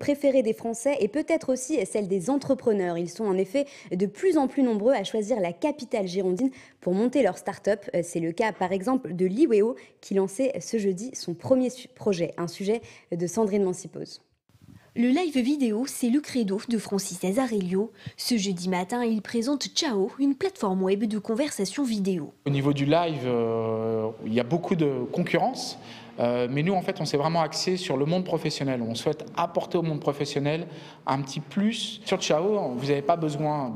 Préférée des Français et peut-être aussi celle des entrepreneurs. Ils sont en effet de plus en plus nombreux à choisir la capitale girondine pour monter leur start-up. C'est le cas par exemple de Liweo qui lançait ce jeudi son premier projet, un sujet de Sandrine Mancipose. Le live vidéo, c'est le credo de Francis Azarello. Ce jeudi matin, il présente Ciao, une plateforme web de conversation vidéo. Au niveau du live, il y a beaucoup de concurrence. Mais nous, en fait, on s'est vraiment axé sur le monde professionnel. On souhaite apporter au monde professionnel un petit plus. Sur Ciao, vous n'avez pas besoin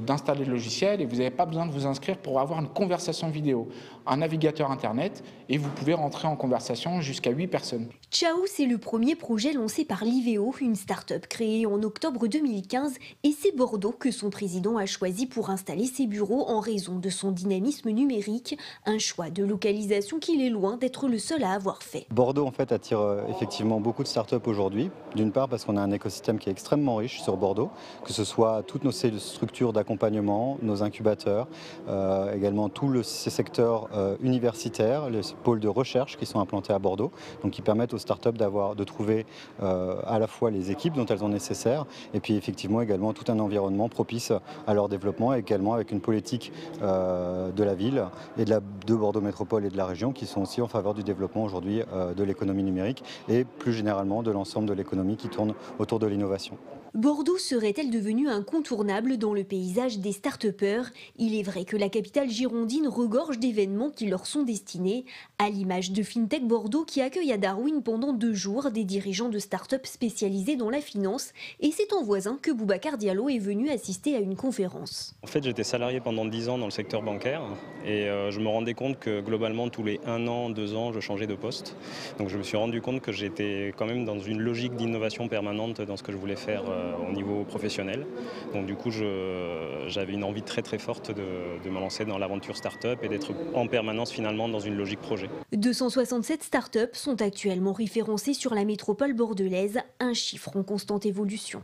d'installer le logiciel et vous n'avez pas besoin de vous inscrire pour avoir une conversation vidéo. Un navigateur Internet et vous pouvez rentrer en conversation jusqu'à 8 personnes. Ciao, c'est le premier projet lancé par Liweo, une start-up créée en octobre 2015. Et c'est Bordeaux que son président a choisi pour installer ses bureaux en raison de son dynamisme numérique. Un choix de localisation qu'il est loin d'être le seul à avoir fait. Bordeaux en fait attire effectivement beaucoup de startups aujourd'hui. D'une part parce qu'on a un écosystème qui est extrêmement riche sur Bordeaux, que ce soit toutes nos structures d'accompagnement, nos incubateurs, également tous ces secteurs universitaires, les pôles de recherche qui sont implantés à Bordeaux, donc qui permettent aux startups de trouver à la fois les équipes dont elles ont nécessaire et puis effectivement également tout un environnement propice à leur développement, et également avec une politique de la ville et de Bordeaux Métropole et de la région qui sont aussi en faveur du développement aujourd'hui de l'économie numérique et plus généralement de l'ensemble de l'économie qui tourne autour de l'innovation. Bordeaux serait-elle devenue incontournable dans le paysage des start-upers? Il est vrai que la capitale girondine regorge d'événements qui leur sont destinés, à l'image de FinTech Bordeaux qui accueille à Darwin pendant 2 jours des dirigeants de start-up spécialisés dans la finance. Et c'est en voisin que Boubacar Diallo est venu assister à une conférence. En fait, j'étais salarié pendant 10 ans dans le secteur bancaire et je me rendais compte que globalement, tous les 1 an, 2 ans, je changeais de poste. Donc je me suis rendu compte que j'étais quand même dans une logique d'innovation permanente dans ce que je voulais faire au niveau professionnel. Donc du coup, j'avais une envie très forte de me lancer dans l'aventure start-up et d'être en permanence finalement dans une logique projet. 267 start-up sont actuellement référencées sur la métropole bordelaise, un chiffre en constante évolution.